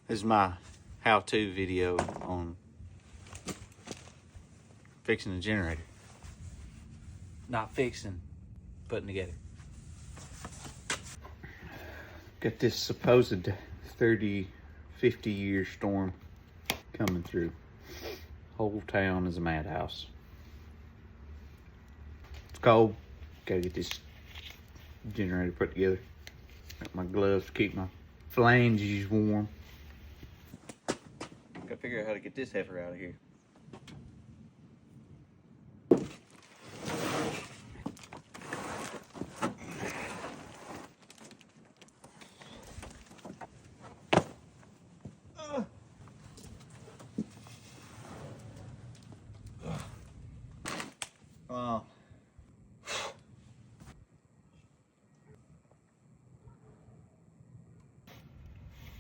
This is my how-to video on fixing a generator. Not fixing, putting together. Got this supposed 30, 50-year storm coming through. Whole town is a madhouse. It's cold. Gotta get this generator put together. Got my gloves to keep my flanges warm. Gotta figure out how to get this heifer out of here. Wow.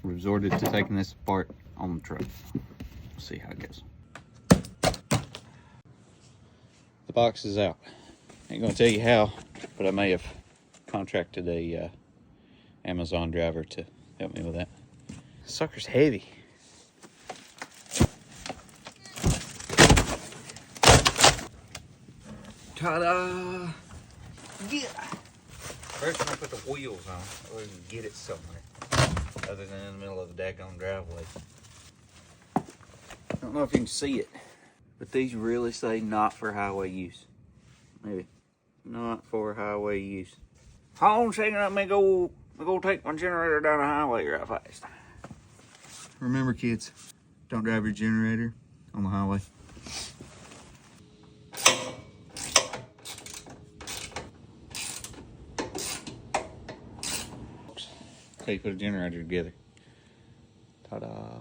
Resorted to taking this apart on the truck. We'll see how it goes. The box is out. Ain't gonna tell you how, but I may have contracted a Amazon driver to help me with that. This sucker's heavy. Ta-da! Yeah! First, I'm gonna put the wheels on so we can get it somewhere other than in the middle of the daggone driveway. I don't know if you can see it, but these really say not for highway use. Maybe. Not for highway use. Hold on a second, let me go take my generator down the highway real fast. Remember, kids, don't drive your generator on the highway. How you put a generator together. Ta-da.